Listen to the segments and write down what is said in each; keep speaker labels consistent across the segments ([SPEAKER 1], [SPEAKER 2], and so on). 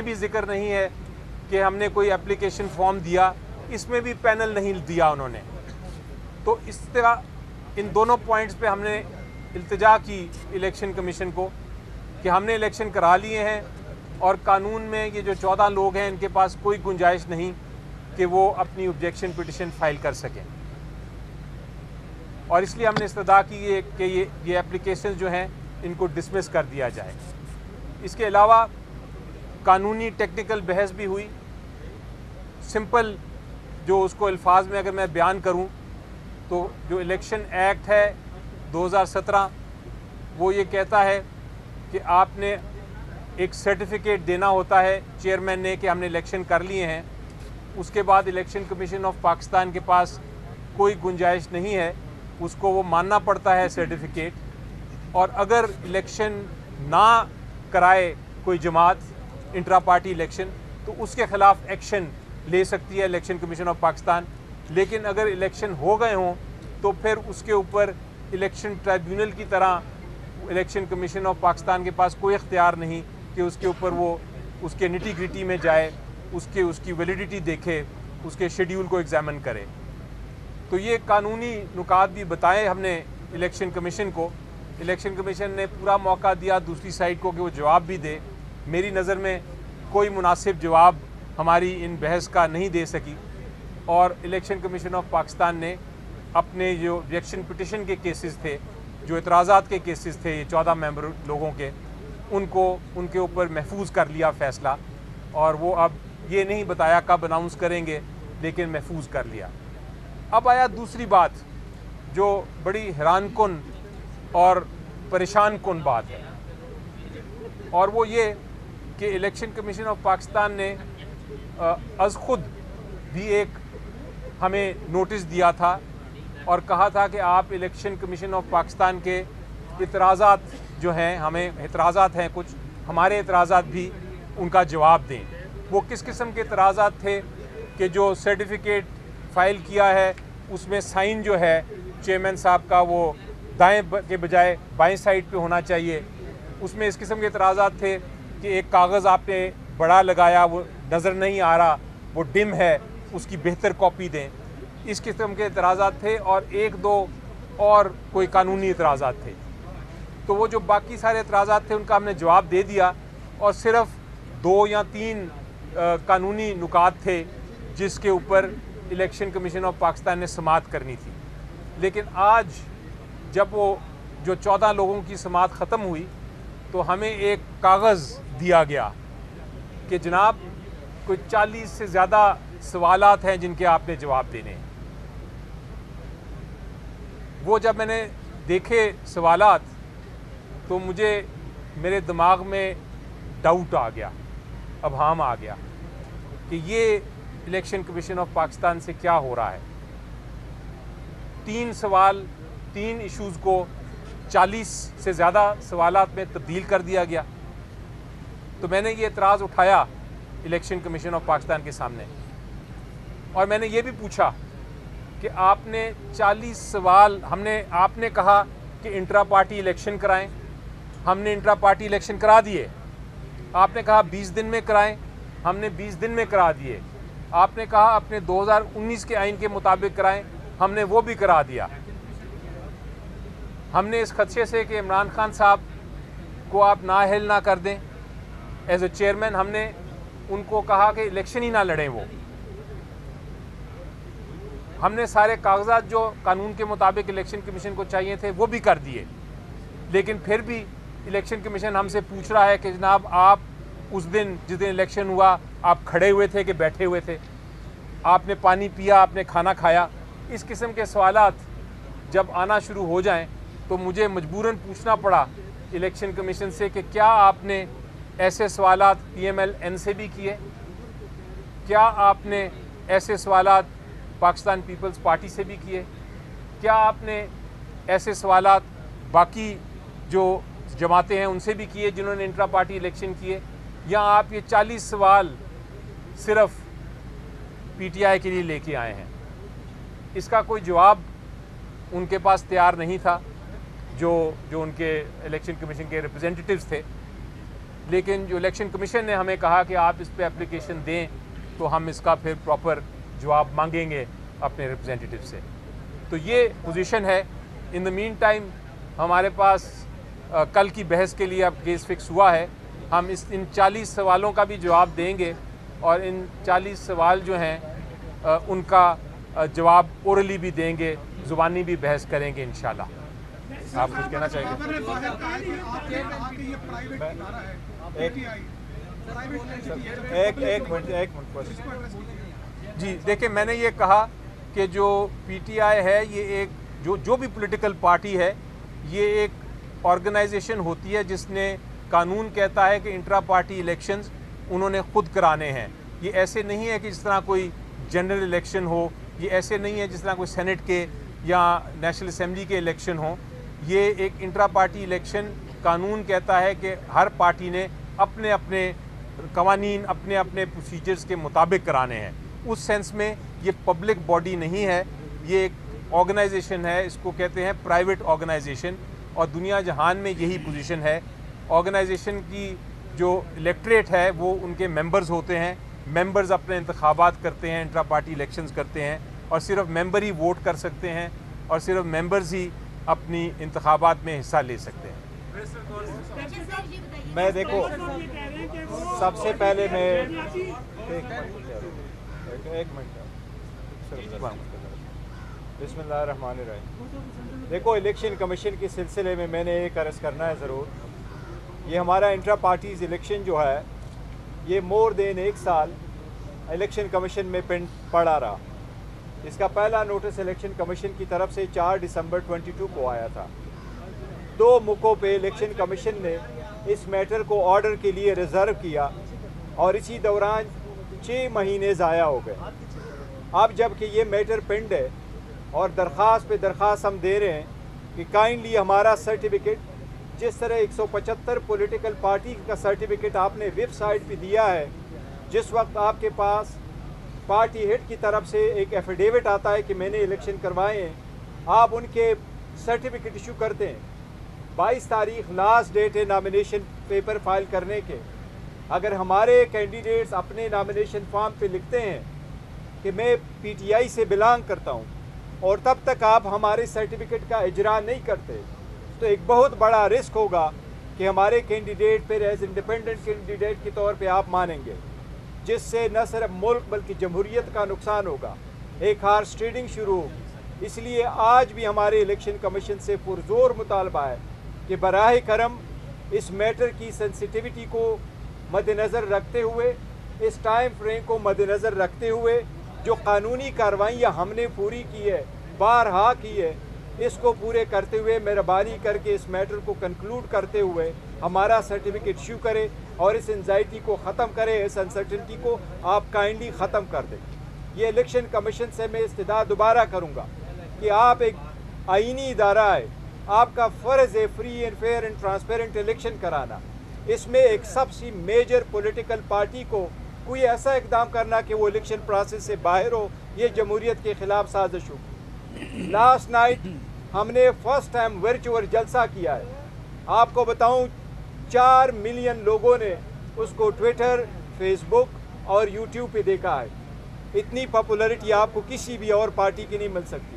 [SPEAKER 1] भी जिक्र नहीं है कि हमने कोई एप्लीकेशन फॉर्म दिया, इसमें भी पैनल नहीं दिया उन्होंने। तो इस तरह इन दोनों पॉइंट्स पे हमने इल्तिजा की इलेक्शन कमीशन को कि हमने इलेक्शन करा लिए हैं और कानून में ये जो 14 लोग हैं इनके पास कोई गुंजाइश नहीं कि वो अपनी ऑब्जेक्शन पिटिशन फाइल कर सकें, और इसलिए हमने इस्तदा की है कि ये एप्लीकेशन जो हैं इनको डिसमिस कर दिया जाए। इसके अलावा कानूनी टेक्निकल बहस भी हुई। सिंपल जो उसको अल्फाज में अगर मैं बयान करूं तो जो इलेक्शन एक्ट है 2017 वो ये कहता है कि आपने एक सर्टिफिकेट देना होता है चेयरमैन ने कि हमने इलेक्शन कर लिए हैं। उसके बाद इलेक्शन कमीशन ऑफ पाकिस्तान के पास कोई गुंजाइश नहीं है, उसको वो मानना पड़ता है सर्टिफिकेट। और अगर इलेक्शन ना कराए कोई जमात इंट्रा पार्टी इलेक्शन तो उसके ख़िलाफ़ एक्शन ले सकती है इलेक्शन कमीशन ऑफ पाकिस्तान। लेकिन अगर इलेक्शन हो गए हों तो फिर उसके ऊपर इलेक्शन ट्राइब्यूनल की तरह इलेक्शन कमीशन ऑफ पाकिस्तान के पास कोई इख्तियार नहीं कि उसके ऊपर वो उसके निटी ग्रिटी में जाए, उसकी वैलिडिटी देखे, उसके शेड्यूल को एग्जामिन करे। तो ये कानूनी नुकात भी बताए हमने इलेक्शन कमीशन को। इलेक्शन कमीशन ने पूरा मौका दिया दूसरी साइड को कि वो जवाब भी दे। मेरी नज़र में कोई मुनासिब जवाब हमारी इन बहस का नहीं दे सकी, और इलेक्शन कमीशन ऑफ पाकिस्तान ने अपने जो ऑब्जेक्शन पिटिशन के केसेस थे, जो एतराज़ात के केसेस थे ये 14 मेंबर लोगों के, उनको उनके ऊपर महफूज कर लिया फ़ैसला, और वो अब ये नहीं बताया कब अनाउंस करेंगे, लेकिन महफूज कर लिया। अब आया दूसरी बात जो बड़ी हैरानकुन और परेशान कुन बात है, और वो ये कि इलेक्शन कमीशन ऑफ पाकिस्तान ने अज़ खुद भी एक हमें नोटिस दिया था और कहा था कि आप इलेक्शन कमीशन ऑफ पाकिस्तान के इतराज़ात जो हैं, हमें इतराज़ात हैं कुछ, हमारे इतराज़ात भी उनका जवाब दें। वो किस किस्म के इतराज़ात थे कि जो सर्टिफिकेट फ़ाइल किया है उसमें साइन जो है चेयरमैन साहब का वो दाएं के बजाय बाएं साइड पे होना चाहिए। उसमें इस किस्म के इतराज़ात थे कि एक कागज़ आपने बड़ा लगाया, वो नज़र नहीं आ रहा, वो डिम है, उसकी बेहतर कॉपी दें। इस किस्म के इतराज़ात थे, और एक दो और कोई कानूनी इतराज़ात थे। तो वो जो बाकी सारे इतराज़ात थे उनका हमने जवाब दे दिया, और सिर्फ़ 2 या 3 कानूनी नुकात थे जिसके ऊपर इलेक्शन कमीशन ऑफ पाकिस्तान ने समाअत करनी थी। लेकिन आज जब वो जो 14 लोगों की समाअत ख़त्म हुई तो हमें एक कागज़ दिया गया कि जनाब कोई 40 से ज़्यादा सवालात हैं जिनके आपने जवाब देने हैं। वो जब मैंने देखे सवालात तो मुझे मेरे दिमाग में डाउट आ गया, अबहम आ गया कि ये इलेक्शन कमीशन ऑफ पाकिस्तान से क्या हो रहा है। 3 सवाल, 3 इश्यूज़ को 40 से ज़्यादा सवालात में तब्दील कर दिया गया। तो मैंने ये एतराज़ उठाया इलेक्शन कमीशन ऑफ पाकिस्तान के सामने, और मैंने ये भी पूछा कि आपने 40 सवाल, आपने कहा कि इंट्रा पार्टी इलेक्शन कराएं, हमने इंट्रा पार्टी इलेक्शन करा दिए। आपने कहा 20 दिन में कराएं, हमने 20 दिन में करा दिए। आपने कहा अपने 2019 के आइन के मुताबिक कराएं, हमने वो भी करा दिया। हमने इस खदशे से कि इमरान खान साहब को आप नाअहल ना कर दें एज ए चेयरमैन, हमने उनको कहा कि इलेक्शन ही ना लड़ें। वो हमने सारे कागजात जो कानून के मुताबिक इलेक्शन कमीशन को चाहिए थे वो भी कर दिए। लेकिन फिर भी इलेक्शन कमीशन हमसे पूछ रहा है कि जनाब आप उस दिन जिस दिन इलेक्शन हुआ आप खड़े हुए थे कि बैठे हुए थे, आपने पानी पिया, आपने खाना खाया। इस किस्म के सवालात जब आना शुरू हो जाएं तो मुझे मजबूरन पूछना पड़ा इलेक्शन कमीशन से कि क्या आपने ऐसे सवालात PMLN से भी किए, क्या आपने ऐसे सवालात पाकिस्तान पीपल्स पार्टी से भी किए, क्या आपने ऐसे सवालात बाकी जो जमातें हैं उनसे भी किए जिन्होंने इंट्रा पार्टी इलेक्शन किए, या आप ये 40 सवाल सिर्फ PTI के लिए लेके आए हैं। इसका कोई जवाब उनके पास तैयार नहीं था जो उनके इलेक्शन कमीशन के रिप्रेजेंटेटिव्स थे। लेकिन जो इलेक्शन कमीशन ने हमें कहा कि आप इस पे एप्लीकेशन दें तो हम इसका फिर प्रॉपर जवाब मांगेंगे अपने रिप्रेजेंटेटिव से। तो ये पोजीशन है। इन द मीन टाइम हमारे पास कल की बहस के लिए अब केस फिक्स हुआ है। हम इन 40 सवालों का भी जवाब देंगे और इन 40 सवाल जो हैं उनका जवाब ओरली भी देंगे, ज़ुबानी भी बहस करेंगे इंशाल्लाह। आप कुछ कहना चाहेंगे?
[SPEAKER 2] एक मिनट
[SPEAKER 1] जी देखिए, मैंने ये कहा कि जो पीटीआई है ये एक जो भी पॉलिटिकल पार्टी है ये एक ऑर्गेनाइजेशन होती है जिसने कानून कहता है कि इंट्रा पार्टी इलेक्शंस उन्होंने खुद कराने हैं। ये ऐसे नहीं है कि जिस तरह कोई जनरल इलेक्शन हो, ये ऐसे नहीं है जिस तरह कोई सेनेट के या नेशनल असेंबली के इलेक्शन हो। ये एक इंट्रा पार्टी इलेक्शन कानून कहता है कि हर पार्टी ने अपने अपने कवानीन, अपने अपने प्रोसीजर्स के मुताबिक कराने हैं। उस सेंस में ये पब्लिक बॉडी नहीं है, ये एक ऑर्गेनाइजेशन है। इसको कहते हैं प्राइवेट ऑर्गेनाइजेशन और दुनिया जहान में यही पोजीशन है। ऑर्गेनाइजेशन की जो इलेक्ट्रेट है वो उनके मेंबर्स होते हैं। मेंबर्स अपने इंतखाबात करते हैं, इंट्रा पार्टी इलेक्शंस करते हैं और सिर्फ मेंबर ही वोट कर सकते हैं और सिर्फ मेंबर्स ही अपनी इंतखाबात में हिस्सा ले सकते हैं।
[SPEAKER 2] मैं देखो सबसे पहले मैं एक मिनट बिस्मिल्लाहिर्रहमानिर्रहीम। देखो, इलेक्शन कमीशन के सिलसिले में मैंने एक अर्ज़ करना है ज़रूर। ये हमारा इंट्रा पार्टीज़ इलेक्शन जो है ये मोर देन 1 साल इलेक्शन कमीशन में पेंड पड़ा रहा। इसका पहला नोटिस इलेक्शन कमीशन की तरफ से 4 दिसंबर 22 को आया था। 2 मौक़ों पे इलेक्शन कमीशन ने इस मैटर को ऑर्डर के लिए रिज़र्व किया और इसी दौरान 6 महीने ज़ाया हो गए। अब जबकि ये मैटर पेंड है और दरख्वास्त पे दरख्वास्त हम दे रहे हैं कि काइंडली हमारा सर्टिफिकेट, जिस तरह 175 पॉलिटिकल पार्टी का सर्टिफिकेट आपने वेबसाइट पे दिया है, जिस वक्त आपके पास पार्टी हेड की तरफ से एक एफिडेविट आता है कि मैंने इलेक्शन करवाए हैं, आप उनके सर्टिफिकेट इशू करते हैं। 22 तारीख लास्ट डेट है नॉमिनेशन पेपर फाइल करने के। अगर हमारे कैंडिडेट्स अपने नॉमिनेशन फॉर्म पे लिखते हैं कि मैं पीटीआई से बिलोंग करता हूं और तब तक आप हमारे सर्टिफिकेट का इजरा नहीं करते, तो एक बहुत बड़ा रिस्क होगा कि हमारे कैंडिडेट फिर एज इंडिपेंडेंट कैंडिडेट के तौर पे आप मानेंगे, जिससे न सिर्फ मुल्क बल्कि जमहूरियत का नुकसान होगा, एक हार्स ट्रेडिंग शुरू होगी। इसलिए आज भी हमारे इलेक्शन कमीशन से पुरजोर मुतालबा है कि बराह करम इस मैटर की सेंसिटिविटी को मद्देनज़र रखते हुए, इस टाइम फ्रेम को मद्देनज़र रखते हुए जो कानूनी कार्रवाइयाँ हमने पूरी की है, बारहा की है, इसको पूरे करते हुए मेहरबानी करके इस मैटर को कंक्लूड करते हुए हमारा सर्टिफिकेट इशू करे और इस एंजाइटी को ख़त्म करे, इस अनसर्टिनिटी को आप काइंडली ख़त्म कर दें। ये इलेक्शन कमीशन से मैं इस्तदा दोबारा करूँगा कि आप एक आईनी इदारा है, आपका फ़र्ज़ है free and fair and transparent election कराना। इसमें एक सबसे मेजर पॉलिटिकल पार्टी को कोई ऐसा इकदाम करना कि वो इलेक्शन प्रोसेस से बाहर हो, ये जमहूरियत के ख़िलाफ़ साजिश होगी। लास्ट नाइट हमने फर्स्ट टाइम वर्चुअल जलसा किया है। आपको बताऊं 4 मिलियन लोगों ने उसको ट्विटर, फेसबुक और यूट्यूब पे देखा है। इतनी पॉपुलैरिटी आपको किसी भी और पार्टी की नहीं मिल सकती।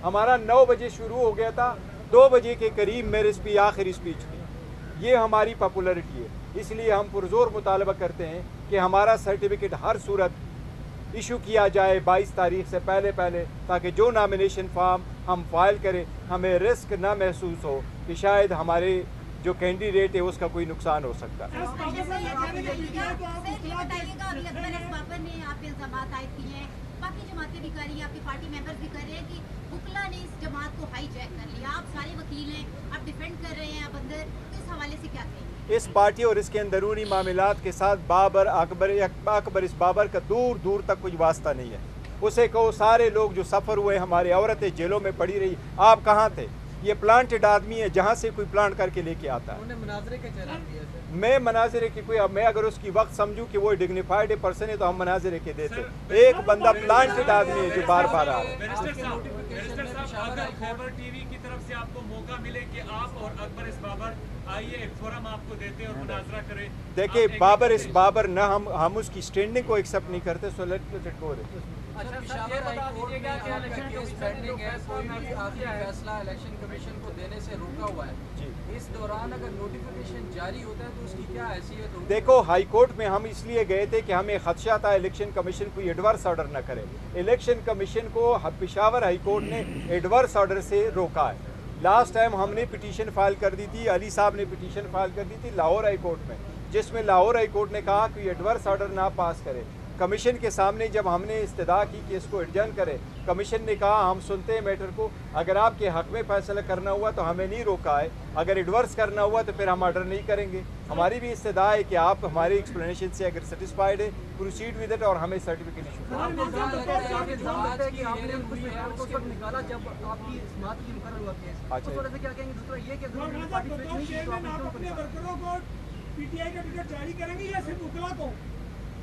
[SPEAKER 2] हमारा 9 बजे शुरू हो गया था, 2 बजे के करीब मेरी आखिरी स्पीच थी। ये हमारी पॉपुलैरिटी है। इसलिए हम पुरजोर मुतालबा करते हैं कि हमारा सर्टिफिकेट हर सूरत इशू किया जाए 22 तारीख से पहले, ताकि जो नॉमिनेशन फॉर्म हम फाइल करें हमें रिस्क ना महसूस हो कि शायद हमारे जो कैंडिडेट है उसका कोई नुकसान हो सकता है।
[SPEAKER 3] बाकी जमातें भी कर रही हैं, आपकी पार्टी मेंबर्स भी कर रहे हैं कि बुकला ने इस जमात को हाईजैक कर लिया। आप सारे वकील हैं, आप डिफेंड कर रहे हैं आप अंदर, तो इस हवाले से क्या कहेंगे?
[SPEAKER 2] इस पार्टी और इसके अंदरूनी मामलात के साथ बाबर, अकबर इस बाबर का दूर दूर तक कोई वास्ता नहीं है। उसे कहो सारे लोग जो सफ़र हुए, हमारी औरतें जेलों में पड़ी रही, आप कहाँ थे? ये प्लांटेड आदमी है, जहाँ से कोई प्लांट करके लेके आता है।
[SPEAKER 4] मनाजरे के चला दिया सर।
[SPEAKER 2] मैं मनाजरे की कोई, मैं अगर उसकी वक्त समझूं कि वो डिग्निफाइड पर्सन है तो हम मनाजरे के देते। एक बंदा प्लांटेड आदमी है जो बार बार आ रहा है।
[SPEAKER 5] बैरिस्टर साहब, अगर खैबर टीवी की तरफ से आपको मौका मिले कि आप और अकबर इस बाबर आइए, एक फोरम आपको देते और मुनाजरा करें।
[SPEAKER 2] देखिए बाबर इस बाबर ना हम उसकी स्टैंडिंग को एक्सेप्ट नहीं करते, सो लेट इट गो।
[SPEAKER 4] अच्छा, पेशावर हाई कोर्ट में आपका केस पेंडिंग है, कोई भी आखिरी फैसला इलेक्शन कमीशन को देने से रोका हुआ है
[SPEAKER 2] जी।
[SPEAKER 4] इस दौरान अगर नोटिफिकेशन जारी होता है तो उसकी क्या हैसियत होगी?
[SPEAKER 2] देखो हाई कोर्ट में हम इसलिए गए थे कि हमें खदशा था इलेक्शन कमीशन कोई एडवर्स ऑर्डर न करे। इलेक्शन कमीशन को पेशावर हाई कोर्ट ने एडवर्स ऑर्डर से रोका है। लास्ट टाइम हमने पिटीशन फाइल कर दी थी, अली साहब ने पिटीशन फाइल कर दी थी लाहौर हाई कोर्ट में, जिसमें लाहौर हाई कोर्ट ने कहा कि एडवर्स ऑर्डर ना पास करे। कमीशन के सामने जब हमने इस्तदा की कि इसको एडजर्न करें, कमीशन ने कहा हम सुनते हैं मैटर को, अगर आपके हक में फैसला करना हुआ तो हमें नहीं रोका है, अगर एडवर्स करना हुआ तो फिर हम ऑर्डर नहीं करेंगे। हमारी भी इस्तदा है कि आप हमारी एक्सप्लेनेशन से अगर सेटिस्फाइड है प्रोसीड विद इट और हमें सर्टिफिकेट इशू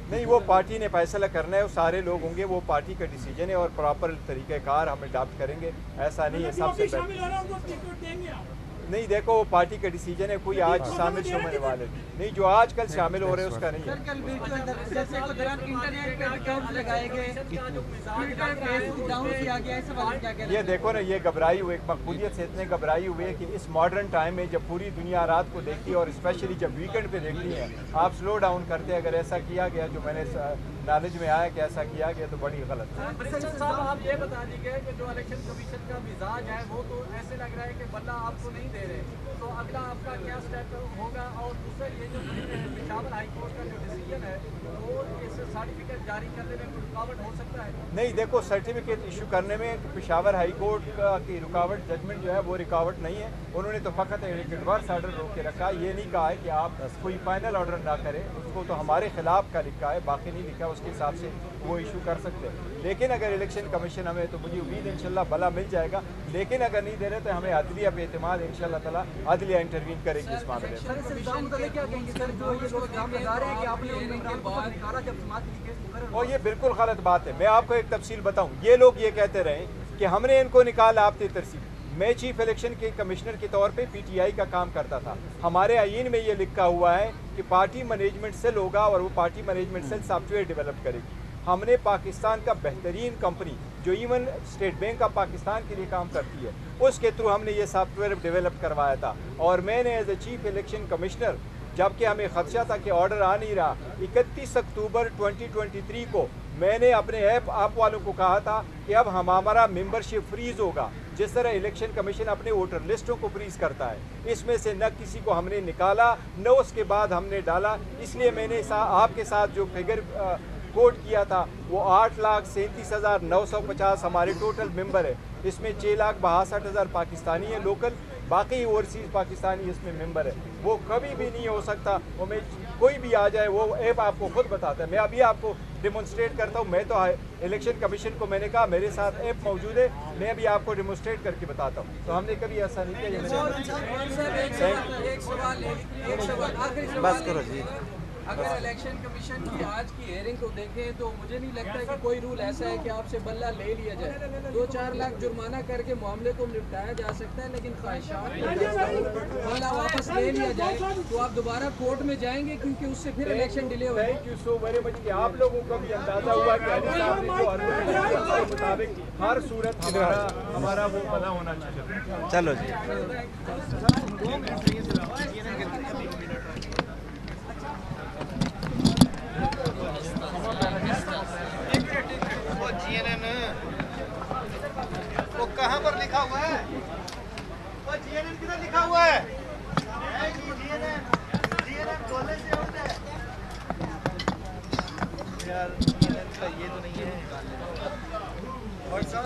[SPEAKER 2] नहीं, वो पार्टी ने फैसला करना है, वो सारे लोग होंगे, वो पार्टी का डिसीजन है और प्रॉपर तरीक़ेकार हम अडॉप्ट करेंगे। ऐसा नहीं है सबसे नहीं, देखो वो पार्टी का डिसीजन है, कोई आज शामिल होने वाले नहीं, जो आज कल शामिल हो रहे हैं उसका नहीं है। ये देखो ना, ये घबराई हुई, एक मकबूलियत से इतने घबराई हुए कि इस मॉडर्न टाइम में जब पूरी दुनिया रात को देखती है और स्पेशली जब वीकेंड पे देखती है, आप स्लो डाउन करते हैं। अगर ऐसा किया गया जो मैंने नॉलेज में आया कि ऐसा किया गया तो बड़ी गलत है।
[SPEAKER 4] साहब आप ये बता दीजिए कि जो इलेक्शन कमीशन का मिजाज है वो तो ऐसे लग रहा है कि बल्ला आपको नहीं दे रहे, तो अगला आपका क्या स्टेप होगा? और दूसरा ये जो पेशावर हाई कोर्ट का जो डिसीजन है वो इस सर्टिफिकेट जारी करने में कोई रुकावट हो सकता है?
[SPEAKER 2] नहीं, देखो सर्टिफिकेट इशू करने में पेशावर हाई कोर्ट की रुकावट, जजमेंट जो है वो रुकावट नहीं है। उन्होंने तो फ़कत एक एडवर्स ऑर्डर रोक के रखा, ये नहीं कहा है कि आप कोई फाइनल ऑर्डर ना करें, उसको तो हमारे खिलाफ का लिखा है, बाकी नहीं लिखा, उसके हिसाब से वो इशू कर सकते हैं। लेकिन अगर इलेक्शन कमीशन हमें, तो मुझे उम्मीद इंशाल्लाह भला मिल जाएगा, लेकिन अगर नहीं दे रहे तो हमें अदलिया पे एतमाद इंशाल्लाह ताला अदलिया इंटरवीन करेगी इस मामले में। और ये बिल्कुल गलत बात है। मैं आपको एक तफसील बताऊं, ये लोग ये कहते रहे कि हमने इनको निकाला आपकी तरसीब। मैं चीफ इलेक्शन के कमिश्नर के तौर पे पीटीआई का काम करता था। हमारे आईन में ये लिखा हुआ है कि पार्टी मैनेजमेंट सेल होगा और वो party management cell software develop करेगी। हमने पाकिस्तान का बेहतरीन कंपनी जो even State Bank of Pakistan के लिए काम करती है, उसके थ्रू हमने ये सॉफ्टवेयर डेवलप करवाया था। और मैंने as a chief election commissioner, जबकि हमें खदशा था कि ऑर्डर आ नहीं रहा, 31 अक्टूबर 2023 को मैंने अपने ऐप वालों को कहा था कि अब हमारा मेंबरशिप फ्रीज होगा, जिस तरह इलेक्शन कमीशन अपने वोटर लिस्टों को फ्रीज करता है। इसमें से न किसी को हमने निकाला न उसके बाद हमने डाला। इसलिए मैंने आपके साथ जो फिगर कोट किया था वो 8,37,950 हमारे टोटल मेंबर है। इसमें 6,62,000 पाकिस्तानी है लोकल, बाकी ओवरसीज़ पाकिस्तानी इसमें मेंबर है। वो कभी भी नहीं हो सकता, वो में कोई भी आ जाए, वो ऐप आपको खुद बताता है। मैं अभी आपको डेमोन्स्ट्रेट करता हूँ। मैं तो इलेक्शन कमीशन को मैंने कहा मेरे साथ ऐप मौजूद है, मैं अभी आपको डेमोन्स्ट्रेट करके बताता हूँ। तो हमने कभी ऐसा नहीं किया।
[SPEAKER 6] बस करो जी।
[SPEAKER 4] अगर इलेक्शन कमीशन की आज की हेयरिंग को देखें तो मुझे नहीं लगता कि कोई रूल ऐसा है कि आपसे बल्ला ले लिया जाए। 2-4 लाख जुर्माना करके मामले को निपटाया जा सकता है, लेकिन ख्वाहिशात बल्ला वापस ले लिया जाए तो आप दोबारा कोर्ट में जाएंगे, क्योंकि उससे फिर इलेक्शन डिले हो।
[SPEAKER 2] Thank you so very much कि आप लोगों को भी अंदाजा हुआ कि अली साहब ने जो मुताबिक हर सूरत हमारा वो भला होना चाहिए।
[SPEAKER 6] चलो जी।
[SPEAKER 7] वो कहाँ पर लिखा हुआ है? वो GNN किधर लिखा हुआ है? GNN कॉलेज से होता है यार। GNN का ये तो नहीं है। और सब